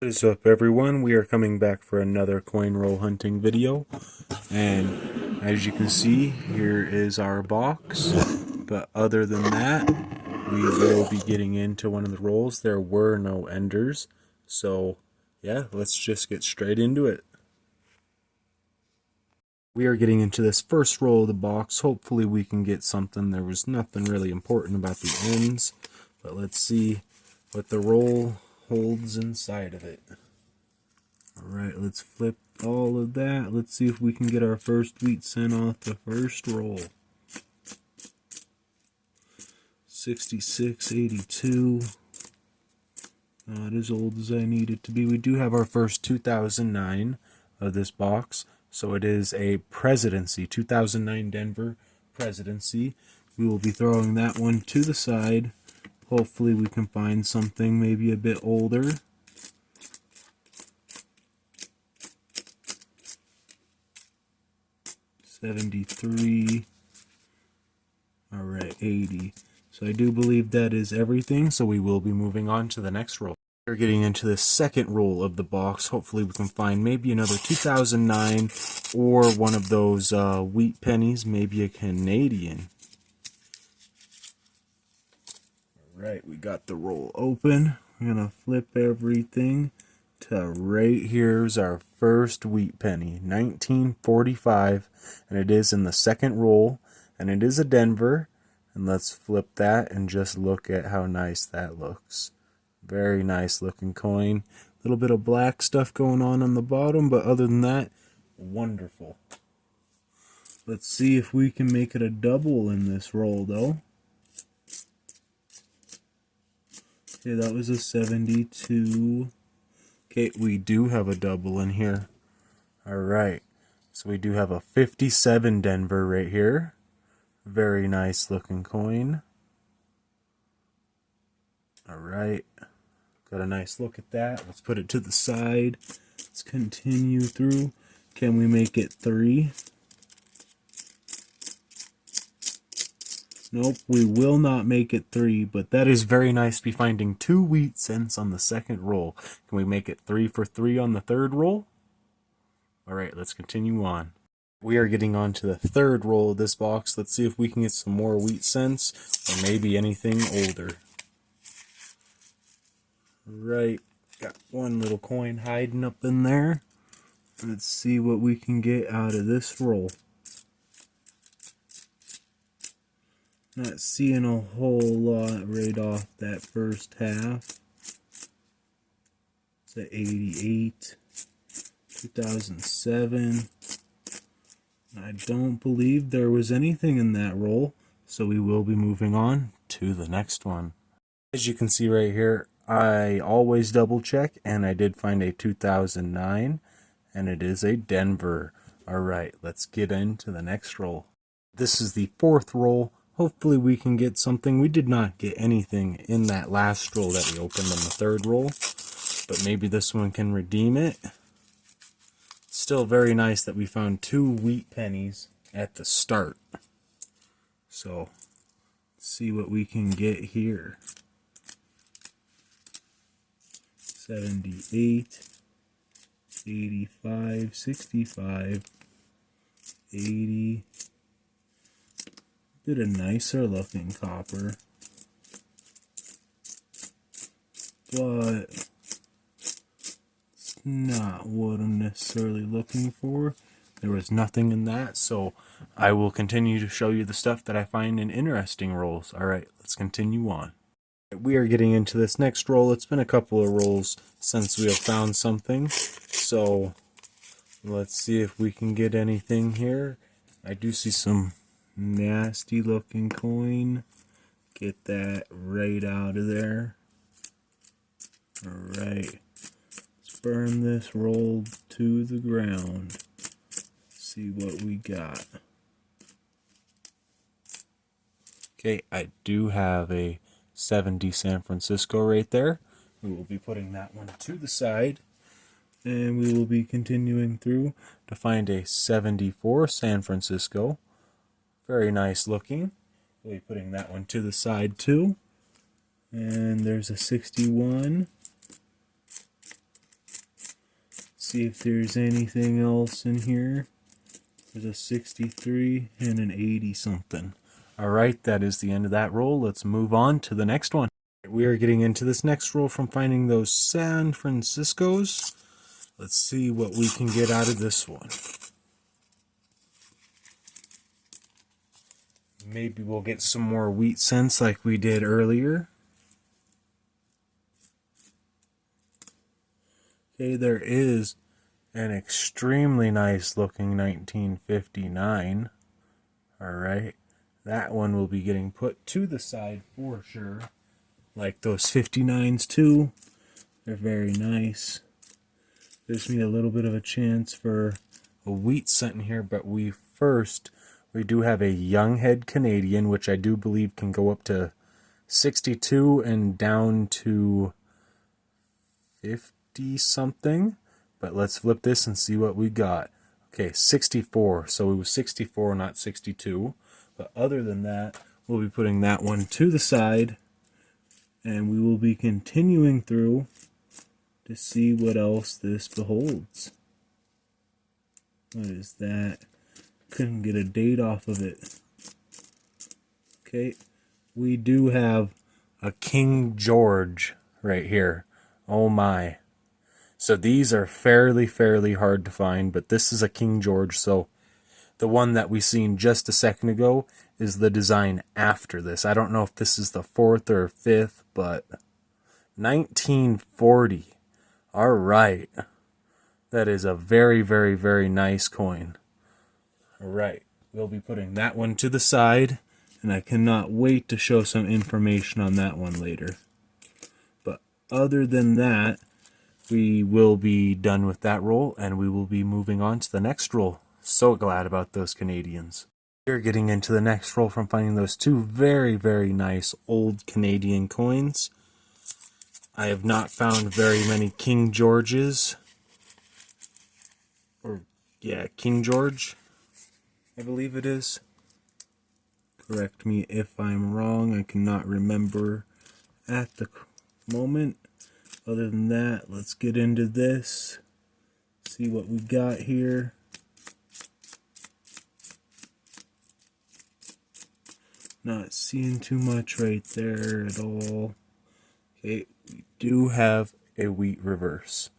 What is up, everyone? We are coming back for another coin roll hunting video, and as you can see, here is our box. But other than that, we will be getting into one of the rolls. There were no enders, so yeah, let's just get straight into it. We are getting into this first roll of the box. Hopefully we can get something. There was nothing really important about the ends, but let's see what the roll holds inside of it. Alright, let's flip all of that. Let's see if we can get our first wheat cent off the first roll. 66.82. Not as old as I need it to be. We do have our first 2009 of this box. So it is a Presidency, 2009 Denver Presidency. We will be throwing that one to the side. Hopefully we can find something maybe a bit older. $73. Alright, 80. So I do believe that is everything, so we will be moving on to the next roll. We're getting into the second roll of the box. Hopefully we can find maybe another 2009 or one of those wheat pennies, maybe a Canadian. Alright, we got the roll open. We're going to flip everything to right here's our first wheat penny, 1945, and it is in the second roll, and it is a Denver. And let's flip that and just look at how nice that looks. Very nice looking coin. A little bit of black stuff going on the bottom, but other than that, wonderful. Let's see if we can make it a double in this roll, though. Okay, that was a 72. Okay, we do have a double in here. Alright, so we do have a 57 Denver right here. Very nice looking coin. Alright, got a nice look at that. Let's put it to the side. Let's continue through. Can we make it 3? Nope, we will not make it 3, but that is very nice to be finding 2 wheat cents on the second roll. Can we make it 3 for 3 on the third roll? Alright, let's continue on. We are getting on to the third roll of this box. Let's see if we can get some more wheat cents or maybe anything older. Right, got one little coin hiding up in there. Let's see what we can get out of this roll. Not seeing a whole lot right off that first half. It's at 88, 2007. I don't believe there was anything in that roll, so we will be moving on to the next one. As you can see right here, I always double check, and I did find a 2009, and it is a Denver. Alright, let's get into the next roll. This is the fourth roll. Hopefully we can get something. We did not get anything in that last roll that we opened on the third roll, but maybe this one can redeem it. Still very nice that we found 2 wheat pennies at the start. So, let's see what we can get here. 78, 85, 65, 80. Bit a nicer looking copper, but it's not what I'm necessarily looking for. There was nothing in that, so I will continue to show you the stuff that I find in interesting rolls. Alright, let's continue on. We are getting into this next roll. It's been a couple of rolls since we have found something, so let's see if we can get anything here. I do see some nasty looking coin. Get that right out of there. Alright, let's burn this roll to the ground. See what we got. Okay, I do have a 70 San Francisco right there. We will be putting that one to the side, and we will be continuing through to find a 74 San Francisco. Very nice looking. We'll be putting that one to the side too. And there's a 61. see if there's anything else in here. There's a 63 and an 80 something. Alright, that is the end of that roll. Let's move on to the next one. We are getting into this next roll from finding those San Franciscos. Let's see what we can get out of this one. Maybe we'll get some more wheat cents like we did earlier. Okay, there is an extremely nice looking 1959. Alright, that one will be getting put to the side for sure. Like those 59s too. They're very nice. Gives me a little bit of a chance for a wheat cent in here, but we do have a young head Canadian, which I do believe can go up to 62 and down to 50 something. But let's flip this and see what we got. Okay, 64. So it was 64, not 62. But other than that, we'll be putting that one to the side. And we will be continuing through to see what else this beholds. What is that? Couldn't get a date off of it. Okay, we do have a King George right here. Oh my. So these are fairly hard to find, but this is a King George. So the one that we seen just a second ago is the design after this. I don't know if this is the 4th or 5th, but 1940. All right. That is a very nice coin. All right. We'll be putting that one to the side, and I cannot wait to show some information on that one later. But other than that, we will be done with that roll, and we will be moving on to the next roll. So glad about those Canadians. We're getting into the next roll from finding those two very nice old Canadian coins. I have not found very many King Georges. Or, yeah, King George, I believe it is. Correct me if I'm wrong. I cannot remember at the moment. Other than that, let's get into this. See what we got here. Not seeing too much right there at all. Okay, we do have a wheat reverse.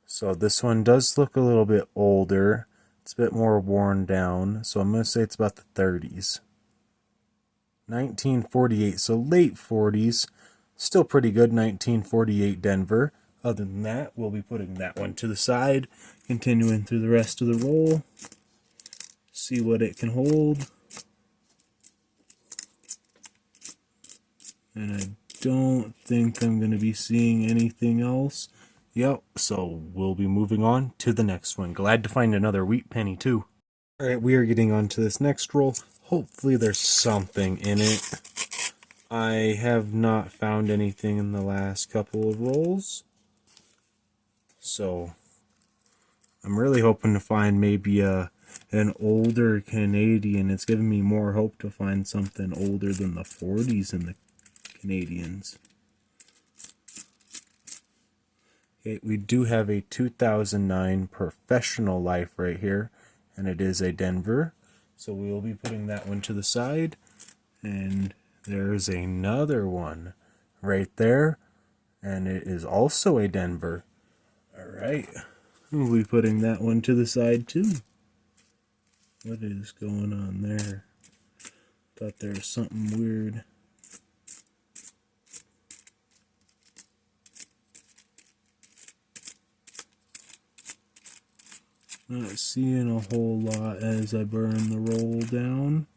So this one does look a little bit older. It's a bit more worn down. So I'm going to say it's about the 30s. 1948, so late 40s. Still pretty good, 1948 Denver. Other than that, we'll be putting that one to the side. Continuing through the rest of the roll. See what it can hold. And I don't think I'm going to be seeing anything else. Yep, so we'll be moving on to the next one. Glad to find another wheat penny too. Alright, we are getting on to this next roll. Hopefully there's something in it. I have not found anything in the last couple of rolls. So I'm really hoping to find maybe an older Canadian. It's giving me more hope to find something older than the 40s in the Canadians. Okay, we do have a 2009 Professional Life right here, and it is a Denver. So we will be putting that one to the side. And there's another one right there, and it is also a Denver. Alright, we'll be putting that one to the side too. What is going on there? Thought there was something weird. Not seeing a whole lot as I burn the roll down.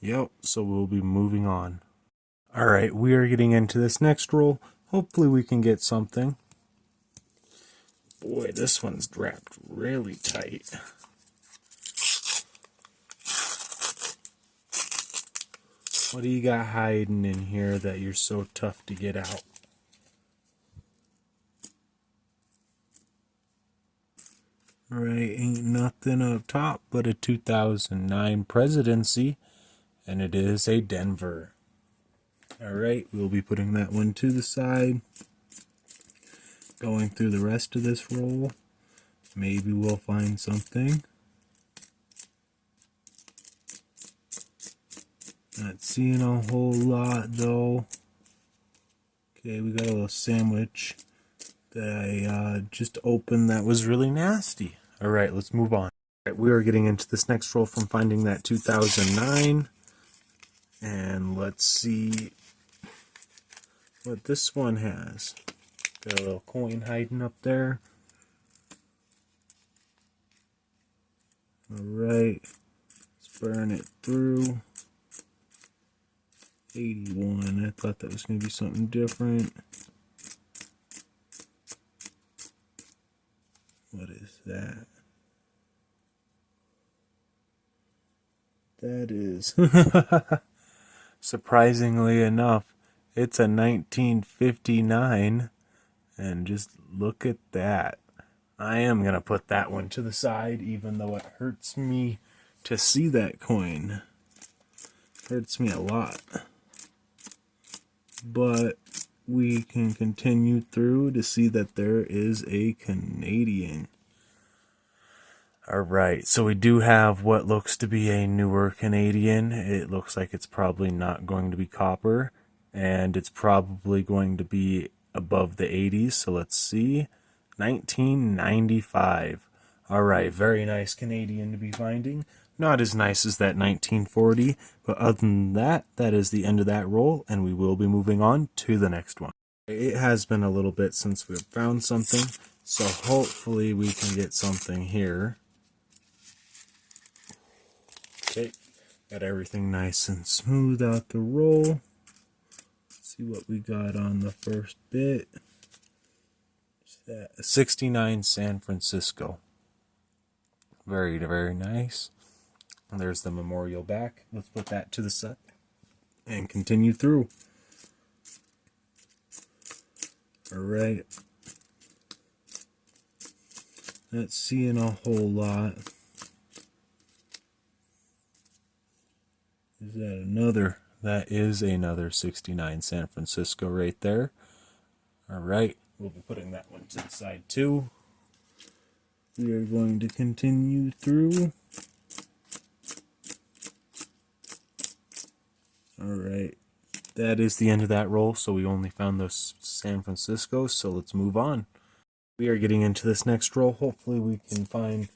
Yep, so we'll be moving on. Alright, we are getting into this next roll. Hopefully we can get something. Boy, this one's wrapped really tight. What do you got hiding in here that you're so tough to get out? Alright, ain't nothing up top but a 2009 Presidency, and it is a Denver. Alright, we'll be putting that one to the side. Going through the rest of this roll. Maybe we'll find something. Not seeing a whole lot though. Okay, we got a little sandwich that I just opened that was really nasty. Alright, let's move on. Alright, we are getting into this next roll from finding that 2009. And let's see what this one has. Got a little coin hiding up there. Alright, let's burn it through. 81. I thought that was going to be something different. What is that? That is, surprisingly enough, it's a 1959. And just look at that. I am going to put that one to the side, even though it hurts me to see that coin. It hurts me a lot. But we can continue through to see that there is a Canadian. Alright, so we do have what looks to be a newer Canadian. It looks like it's probably not going to be copper, and it's probably going to be above the 80s. So let's see. 1995. Alright, very nice Canadian to be finding. Not as nice as that 1940, but other than that, that is the end of that roll, and we will be moving on to the next one. It has been a little bit since we've found something, so hopefully we can get something here. Okay, got everything nice and smooth out the roll. Let's see what we got on the first bit. That 69 San Francisco. Very, very nice. And there's the memorial back. Let's put that to the side and continue through. Alright. Not seeing a whole lot. Is that another? That is another 69 San Francisco right there. Alright. We'll be putting that one to the side too. We are going to continue through. Alright, that is the end of that roll, so we only found those San Francisco, so let's move on. We are getting into this next roll. Hopefully we can find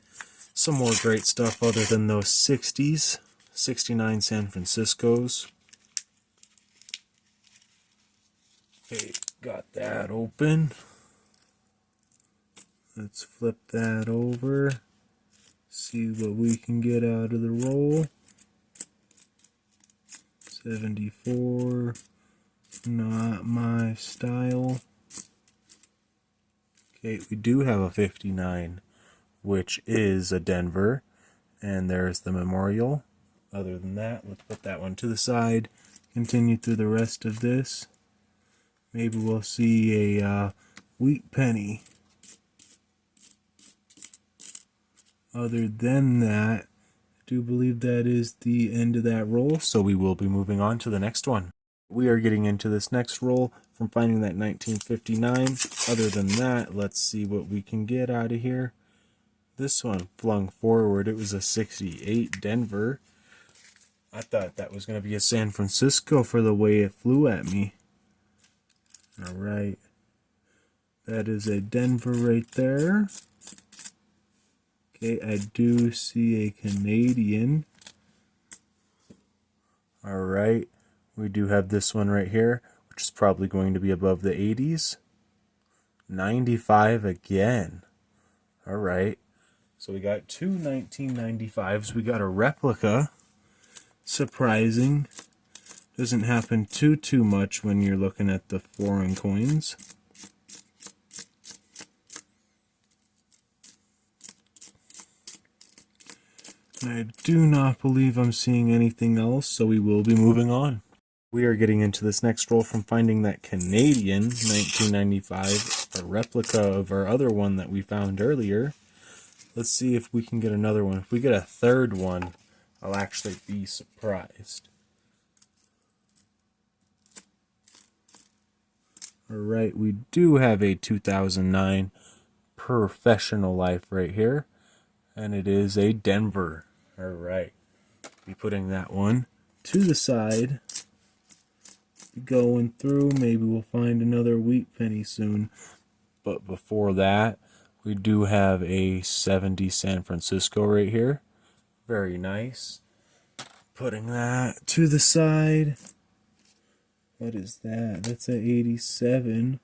some more great stuff other than those 60s, 69 San Franciscos. Okay, got that open. Let's flip that over. See what we can get out of the roll. 74, not my style. Okay, we do have a 59, which is a Denver, and there's the memorial. Other than that, let's put that one to the side, continue through the rest of this. Maybe we'll see a wheat penny. Other than that, I do believe that is the end of that roll, so we will be moving on to the next one. We are getting into this next roll from finding that 1959. Other than that, let's see what we can get out of here. This one flung forward. It was a 68 Denver. I thought that was going to be a San Francisco for the way it flew at me. Alright. That is a Denver right there. Okay, I do see a Canadian. Alright, we do have this one right here, which is probably going to be above the 80s. 95 again. Alright, so we got two 1995s. We got a replica. Surprising. Doesn't happen too much when you're looking at the foreign coins. I do not believe I'm seeing anything else, so we will be moving on. We are getting into this next roll from finding that Canadian 1995, a replica of our other one that we found earlier. Let's see if we can get another one. If we get a third one, I'll actually be surprised. Alright, we do have a 2009 professional life right here. And it is a Denver. Alright. Be putting that one to the side. Going through, maybe we'll find another wheat penny soon. But before that, we do have a 70 San Francisco right here. Very nice. Putting that to the side. What is that? That's an 87.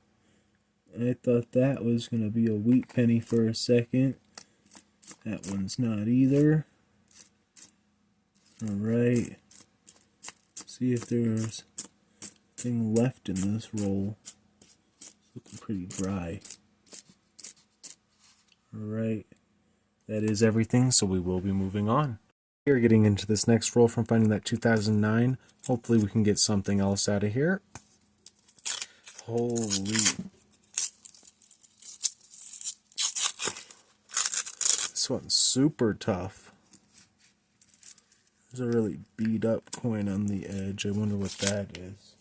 I thought that was going to be a wheat penny for a second. That one's not either. Alright. See if there's anything left in this roll. It's looking pretty dry. Alright. That is everything, so we will be moving on. We're getting into this next roll from finding that 2009. Hopefully we can get something else out of here. Holy. This one's super tough. There's a really beat up coin on the edge. I wonder what that is.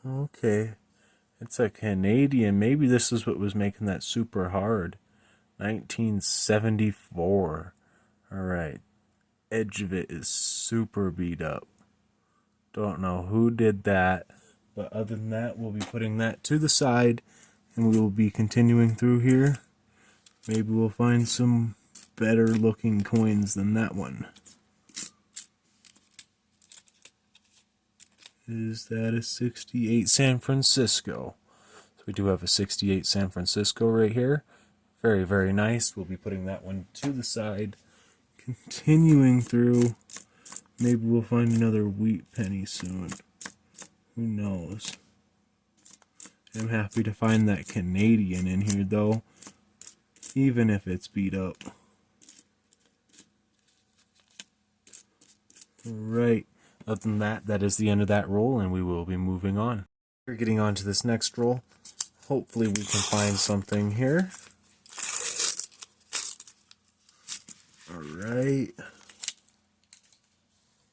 Okay. It's a Canadian. Maybe this is what was making that super hard. 1974. Alright. Edge of it is super beat up. Don't know who did that. But other than that, we'll be putting that to the side. And we will be continuing through here. Maybe we'll find some better looking coins than that one. Is that a 68 San Francisco? So we do have a 68 San Francisco right here. Very, very nice. We'll be putting that one to the side. Continuing through. Maybe we'll find another wheat penny soon. Who knows? I'm happy to find that Canadian in here though. Even if it's beat up. Alright. Other than that, that is the end of that roll, and we will be moving on. We're getting on to this next roll. Hopefully we can find something here. Alright.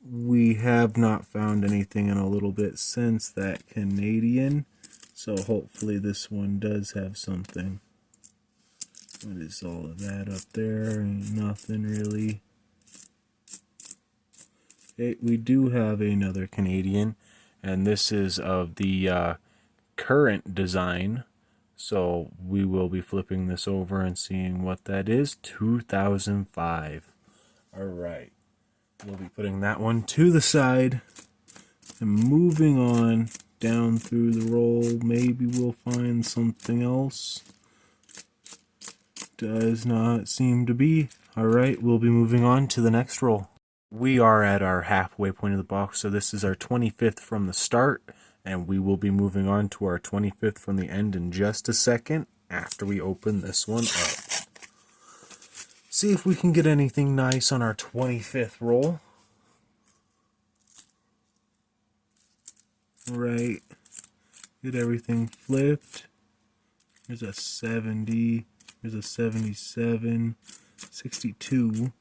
We have not found anything in a little bit since that Canadian, so hopefully this one does have something. What is all of that up there? Ain't nothing really. Okay, we do have another Canadian, and this is of the current design. So we will be flipping this over and seeing what that is. 2005. Alright. We'll be putting that one to the side and moving on down through the roll. Maybe we'll find something else. Does not seem to be. Alright, we'll be moving on to the next roll. We are at our halfway point of the box, so this is our 25th from the start. And we will be moving on to our 25th from the end in just a second after we open this one up. See if we can get anything nice on our 25th roll. Right. Get everything flipped. There's a 70. There's a 77. 62.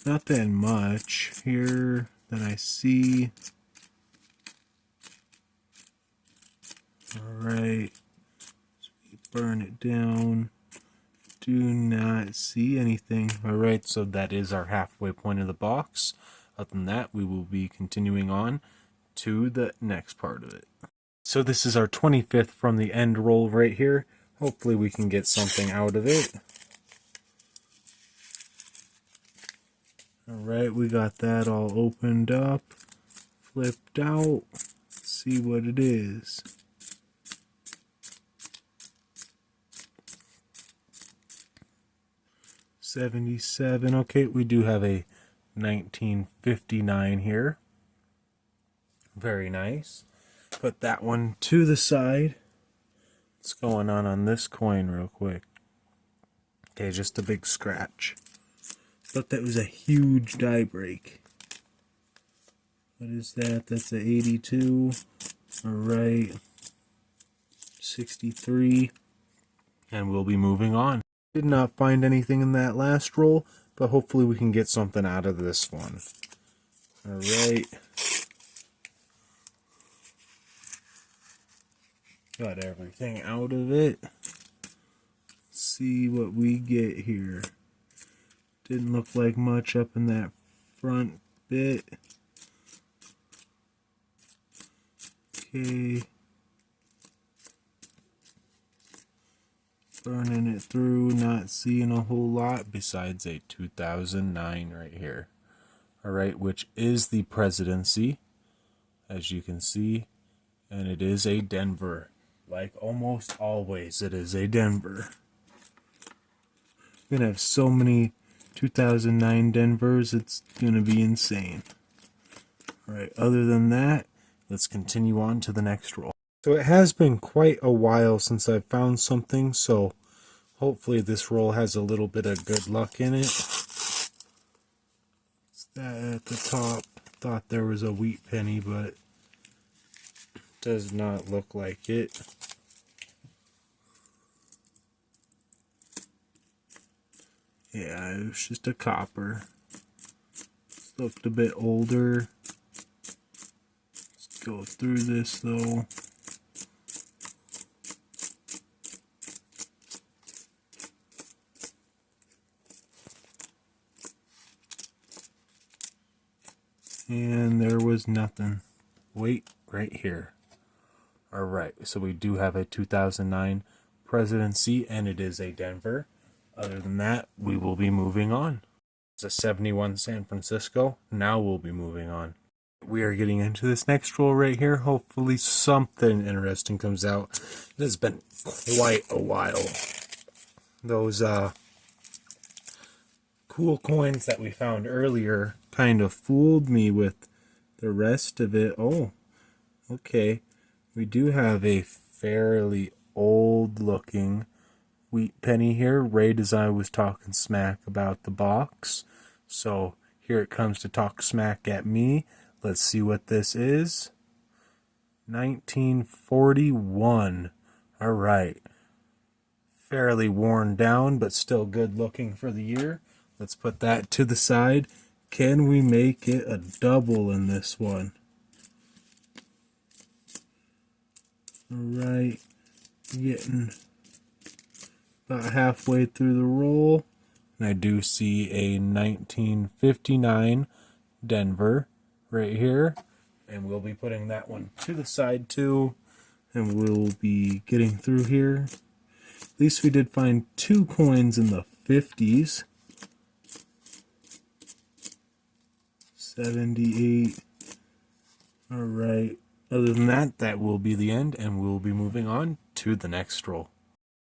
Not that much. Here, then I see... Alright, so we burn it down. Do not see anything. Alright, so that is our halfway point of the box. Other than that, we will be continuing on to the next part of it. So this is our 25th from the end roll right here. Hopefully we can get something out of it. Alright, we got that all opened up, flipped out. Let's see what it is. $77. Okay, we do have a 1959 here. Very nice. Put that one to the side. What's going on this coin real quick? Okay, just a big scratch. Thought that was a huge die break. What is that? That's a 82. Alright. 63. And we'll be moving on. Did not find anything in that last roll, but hopefully we can get something out of this one. Alright. got everything out of it. Let's see what we get here. Didn't look like much up in that front bit. Okay. Burning it through, not seeing a whole lot besides a 2009 right here. Alright, which is the presidency, as you can see, and it is a Denver. Like almost always, it is a Denver. We're gonna have so many 2009 Denvers, it's gonna be insane. Alright, other than that, let's continue on to the next roll. So it has been quite a while since I've found something, so hopefully this roll has a little bit of good luck in it. It's that at the top. Thought there was a wheat penny, but does not look like it. Yeah, it was just a copper. It's looked a bit older. Let's go through this though. And there was nothing. Wait, right here. Alright, so we do have a 2009 presidency, and it is a Denver. Other than that, we will be moving on. It's a 71 San Francisco. Now we'll be moving on. We are getting into this next roll right here. Hopefully something interesting comes out. It has been quite a while. Those cool coins that we found earlier kind of fooled me with the rest of it. Oh, okay. We do have a fairly old looking wheat penny here, right as I was talking smack about the box. So here it comes to talk smack at me. Let's see what this is. 1941. All right. Fairly worn down, but still good looking for the year. Let's put that to the side. Can we make it a double in this one? Alright, getting about halfway through the roll. And I do see a 1959 Denver right here. And we'll be putting that one to the side too. And we'll be getting through here. At least we did find 2 coins in the 50s. 78. Alright. Other than that, that will be the end, and we'll be moving on to the next roll.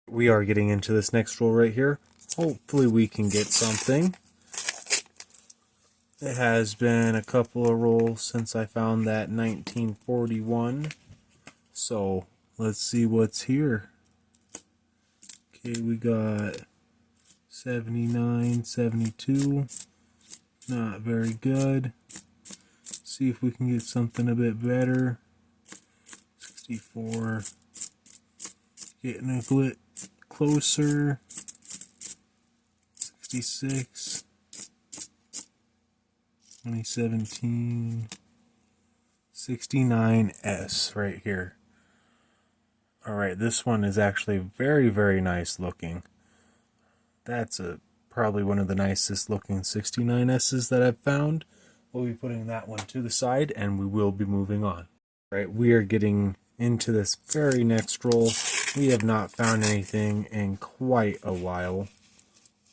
We are getting into this next roll right here. Hopefully we can get something. It has been a couple of rolls since I found that 1941. So let's see what's here. Okay, we got 79, 72. Not very good. See if we can get something a bit better. 64. Getting a bit closer. 66. 2017. 69S right here. Alright, this one is actually very, very nice looking. That's probably one of the nicest looking 69S's that I've found. We'll be putting that one to the side, and we will be moving on. Right, we are getting into this very next roll. We have not found anything in quite a while.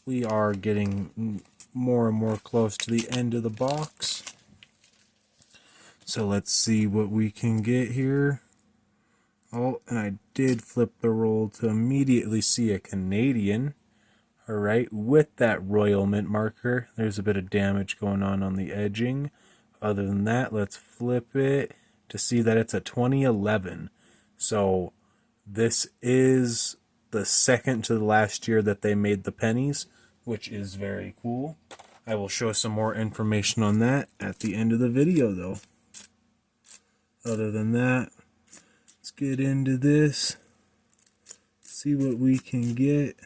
We are getting more and more close to the end of the box. So let's see what we can get here. Oh, and I did flip the roll to immediately see a Canadian. Alright, with that Royal Mint marker, there's a bit of damage going on the edging. Other than that, let's flip it to see that it's a 2011. So this is the second to the last year that they made the pennies, which is very cool. I will show some more information on that at the end of the video though. Other than that, let's get into this. See what we can get.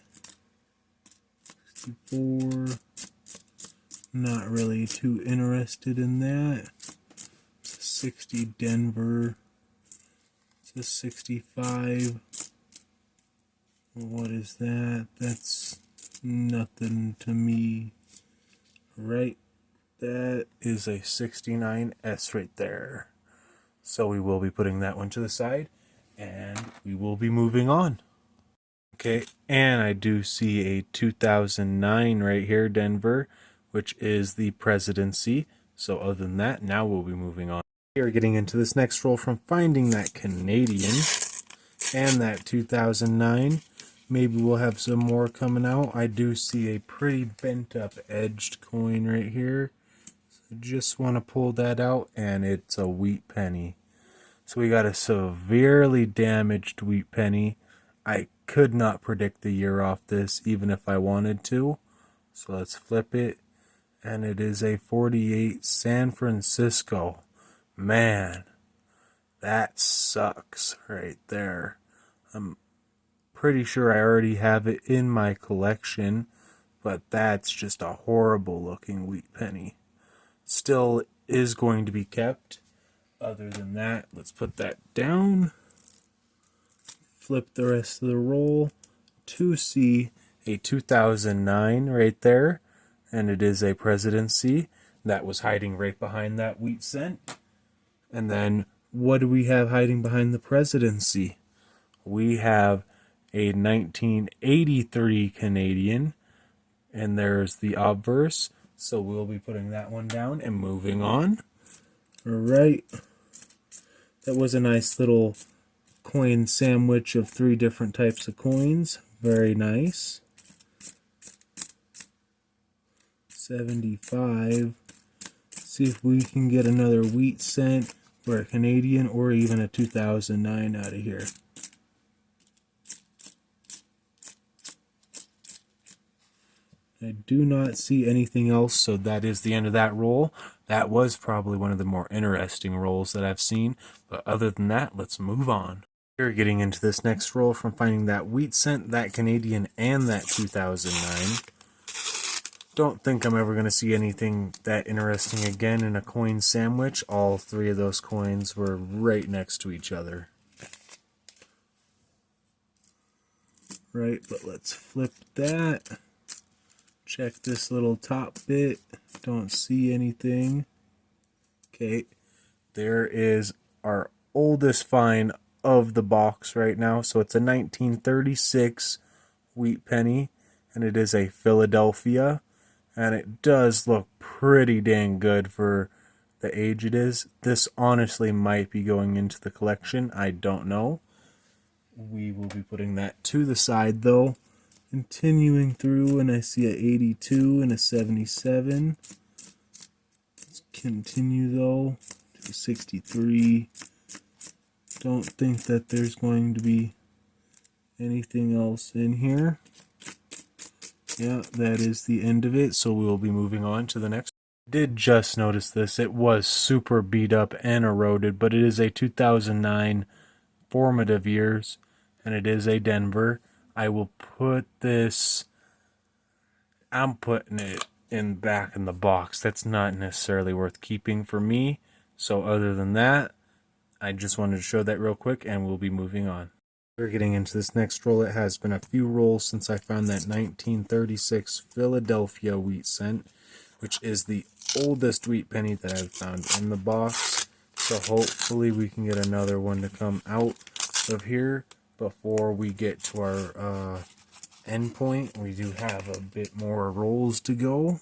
64. Not really too interested in that. It's a 60 Denver. It's The 65. What is that? That's nothing to me. Right? That is a 69S right there. So we will be putting that one to the side, and we will be moving on. Okay, and I do see a 2009 right here, Denver, which is the presidency. So other than that, now we'll be moving on. We are getting into this next roll from finding that Canadian and that 2009. Maybe we'll have some more coming out. I do see a pretty bent up edged coin right here. So just want to pull that out, and it's a wheat penny. So we got a severely damaged wheat penny. I could not predict the year off this, even if I wanted to. So let's flip it. And it is a 48 San Francisco. Man, that sucks right there. I'm pretty sure I already have it in my collection, but that's just a horrible looking wheat penny. Still is going to be kept. Other than that, let's put that down. Flip the rest of the roll to see a 2009 right there, and it is a presidency that was hiding right behind that wheat cent. And then what do we have hiding behind the presidency? We have a 1983 Canadian, and there's the obverse, so we'll be putting that one down and moving on. All right, that was a nice little coin sandwich of 3 different types of coins. Very nice. 75. See if we can get another wheat cent or a Canadian or even a 2009 out of here. I do not see anything else, so that is the end of that roll. That was probably one of the more interesting rolls that I've seen, but other than that, let's move on. We're getting into this next roll from finding that wheat cent, that Canadian, and that 2009. Don't think I'm ever going to see anything that interesting again in a coin sandwich. All 3 of those coins were right next to each other. Right, but let's flip that. Check this little top bit. Don't see anything. Okay, there is our oldest find of the box right now. So it's a 1936 wheat penny, and it is a Philadelphia, and it does look pretty dang good for the age it is. This honestly might be going into the collection. I don't know. We will be putting that to the side though. Continuing through, and I see a 82 and a 77. Let's continue though to 63. Don't think that there's going to be anything else in here. Yeah, that is the end of it, so we will be moving on to the next. Did just notice this. It was super beat up and eroded, but it is a 2009 formative years, and it is a Denver. I will put this, I'm putting it back in the box. That's not necessarily worth keeping for me. So other than that, I just wanted to show that real quick, and we'll be moving on. We're getting into this next roll. It has been a few rolls since I found that 1936 Philadelphia wheat cent, which is the oldest wheat penny that I've found in the box. So hopefully we can get another one to come out of here before we get to our end point. We do have a bit more rolls to go.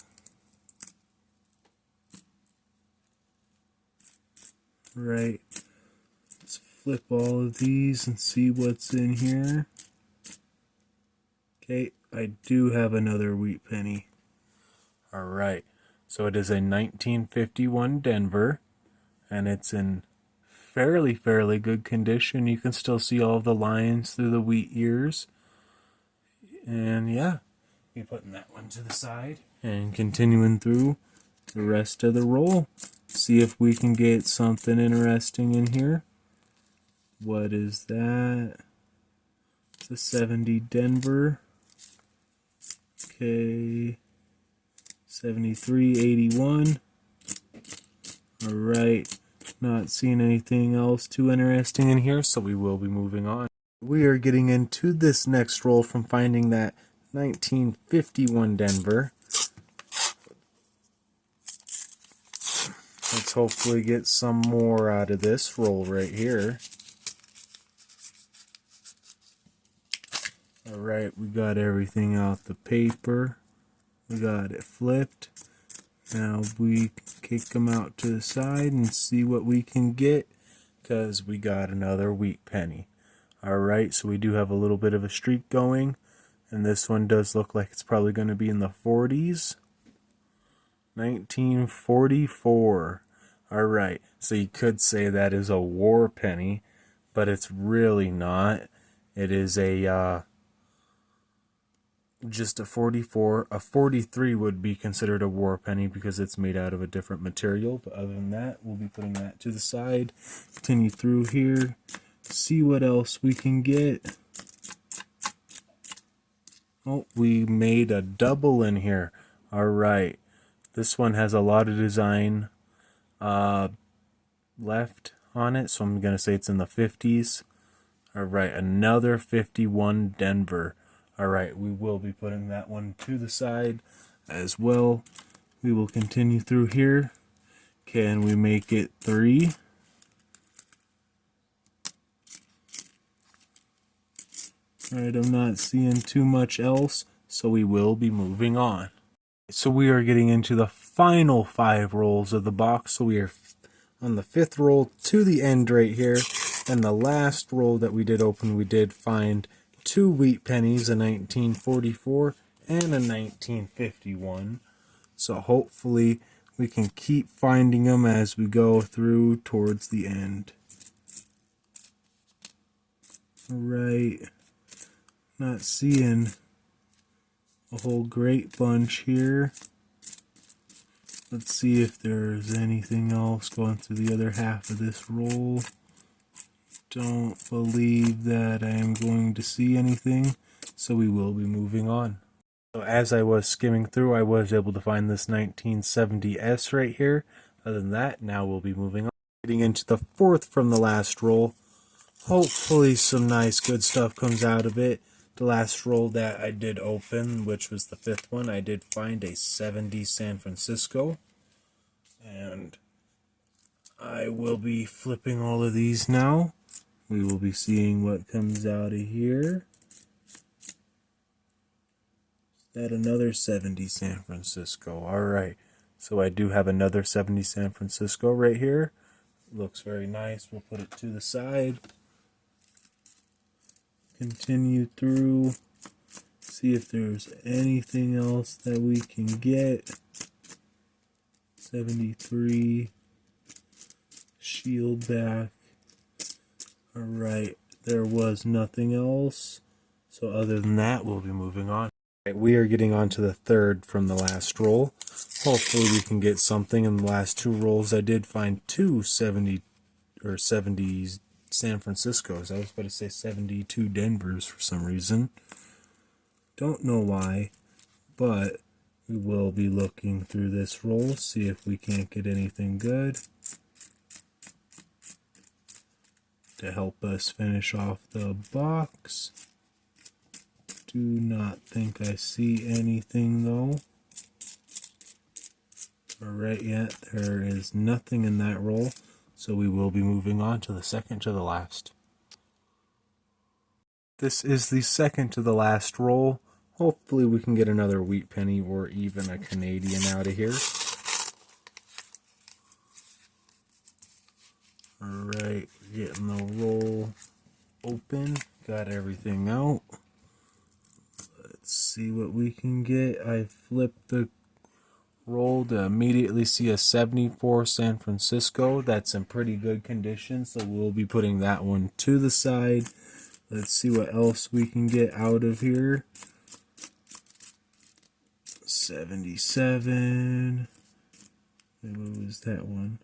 Right. Let's flip all of these and see what's in here. Okay, I do have another wheat penny. Alright, so it is a 1951 Denver, and it's in fairly good condition. You can still see all of the lines through the wheat ears. And yeah, be putting that one to the side and continuing through the rest of the roll. See if we can get something interesting in here. What is that? It's a 70 Denver. Okay. 7381. Alright. Not seeing anything else too interesting in here, so we will be moving on. We are getting into this next roll from finding that 1951 Denver. Let's hopefully get some more out of this roll right here. Alright, we got everything out the paper. We got it flipped. Now we kick them out to the side and see what we can get, because we got another wheat penny. Alright, so we do have a little bit of a streak going, and this one does look like it's probably going to be in the 40s. 1944. Alright, so you could say that is a war penny, but it's really not. It is a just a 44. A 43 would be considered a war penny because it's made out of a different material. But other than that, we'll be putting that to the side. Continue through here. See what else we can get. Oh, we made a double in here. Alright. This one has a lot of design left on it, so I'm going to say it's in the 50s. Alright, another 51 Denver. Alright, we will be putting that one to the side as well. We will continue through here. Can we make it 3? Alright, I'm not seeing too much else, so we will be moving on. So we are getting into the final 5 rolls of the box. So we are on the 5th roll to the end right here. And the last roll that we did open, we did find 2 wheat pennies, a 1944 and a 1951. So hopefully we can keep finding them as we go through towards the end. Alright, not seeing a whole great bunch here. Let's see if there's anything else going through the other half of this roll. Don't believe that I am going to see anything, so we will be moving on. So as I was skimming through, I was able to find this 1970S right here. Other than that, now we'll be moving on. Getting into the 4th from the last roll. Hopefully some nice good stuff comes out of it. The last roll that I did open, which was the 5th one, I did find a 70 San Francisco. And I will be flipping all of these now. We will be seeing what comes out of here. Is that another 70 San Francisco? Alright, so I do have another 70 San Francisco right here. Looks very nice. We'll put it to the side. Continue through. See if there's anything else that we can get. 73. Shield back. Alright, there was nothing else. So other than that, we'll be moving on. We are getting on to the 3rd from the last roll. Hopefully we can get something. In the last 2 rolls, I did find 2 70 San Franciscos. I was about to say 72 Denvers for some reason. Don't know why, but we will be looking through this roll, see if we can't get anything good to help us finish off the box. Do not think I see anything though. Alright, yet there is nothing in that roll, so we will be moving on to the 2nd to the last. This is the 2nd to the last roll. Hopefully we can get another wheat penny or even a Canadian out of here. Alright, getting the roll open. Got everything out. Let's see what we can get. I flipped the roll to immediately see a 74 San Francisco. That's in pretty good condition, so we'll be putting that one to the side. Let's see what else we can get out of here. 77. What was that one?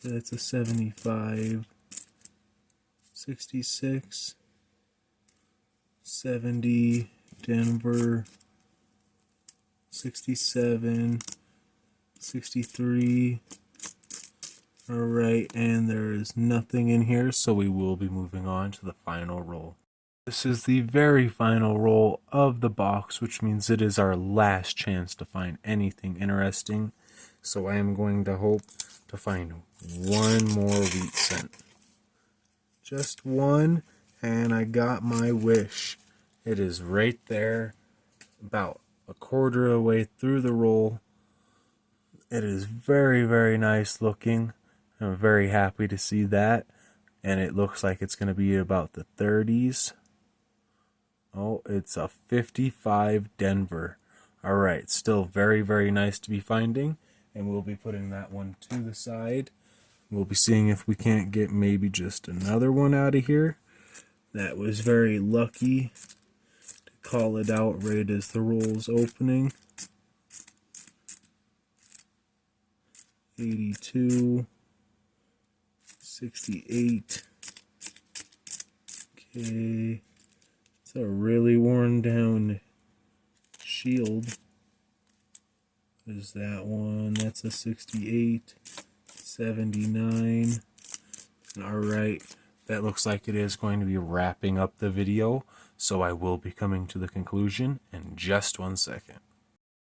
That's a 75. 66. 70. Denver. 67. 63. Alright, and there is nothing in here, so we will be moving on to the final roll. This is the very final roll of the box, which means it is our last chance to find anything interesting. So I am going to hope to find one more wheat cent. Just one, and I got my wish. It is right there, about a quarter of the way through the roll. It is very, very nice looking. I'm very happy to see that. And it looks like it's going to be about the 30s. Oh, it's a 55 Denver. Alright, still very, very nice to be finding. And we'll be putting that one to the side. We'll be seeing if we can't get maybe just another one out of here. That was very lucky to call it out right as the roll's opening. 82, 68. Okay, it's a really worn down shield. There's that one. That's a 68, 79. Alright, that looks like it is going to be wrapping up the video, so I will be coming to the conclusion in just 1 second.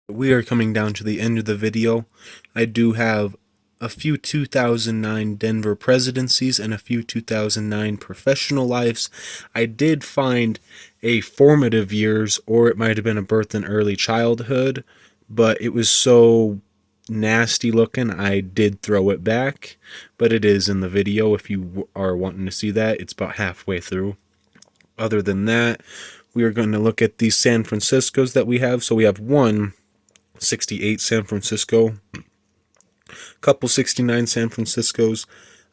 We are coming down to the end of the video. I do have a few 2009 Denver presidencies and a few 2009 professional lives. I did find a formative years, or it might have been a birth and early childhood, but it was so nasty looking I did throw it back, but it is in the video if you are wanting to see that. It's about halfway through. Other than that, we are going to look at these San Franciscos that we have. So we have one 68 San Francisco, couple 69 San Franciscos,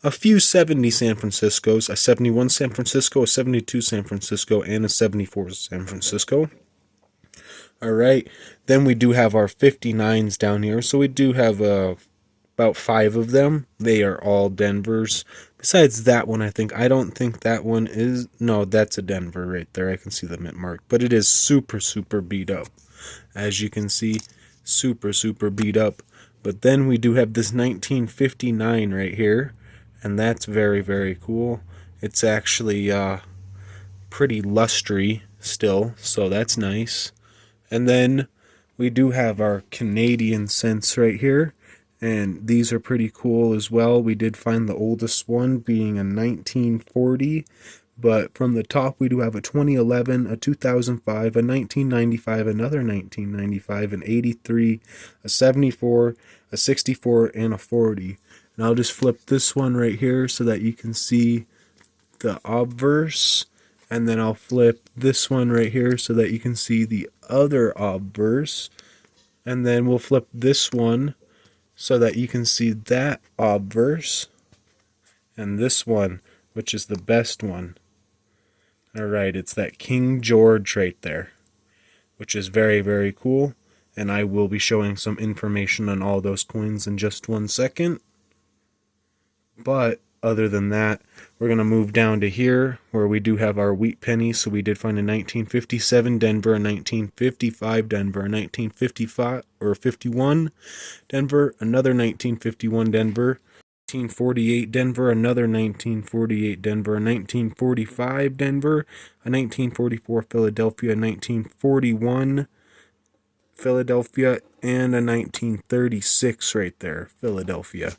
a few 70 San Franciscos, a 71 San Francisco, a 72 San Francisco, and a 74 San Francisco. Alright, then we do have our 59s down here, so we do have about 5 of them. They are all Denvers. Besides that one, I don't think that one is, no, that's a Denver right there. I can see the mint mark, but it is super, super beat up. As you can see, super, super beat up. But then we do have this 1959 right here, and that's very, very cool. It's actually pretty lustry still, so that's nice. And then we do have our Canadian cents right here, and these are pretty cool as well. We did find the oldest one being a 1940, but from the top we do have a 2011, a 2005, a 1995, another 1995, an 83, a 74, a 64, and a 40. And I'll just flip this one right here so that you can see the obverse. And then I'll flip this one right here so that you can see the other obverse. And then we'll flip this one so that you can see that obverse. And this one, which is the best one. Alright, it's that King George right there, which is very, very cool. And I will be showing some information on all those coins in just 1 second. But other than that, we're going to move down to here where we do have our wheat pennies. So we did find a 1957 Denver, a 1955 Denver, a 1955 or 51 Denver, another 1951 Denver, 1948 Denver, another 1948 Denver, a 1945 Denver, a 1944 Philadelphia, a 1941 Philadelphia, and a 1936 right there, Philadelphia.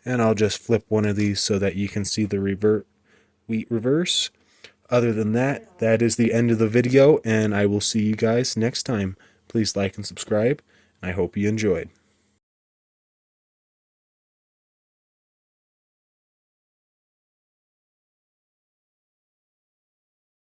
And I'll just flip one of these so that you can see the wheat reverse. Other than that, that is the end of the video, and I will see you guys next time. Please like and subscribe, and I hope you enjoyed.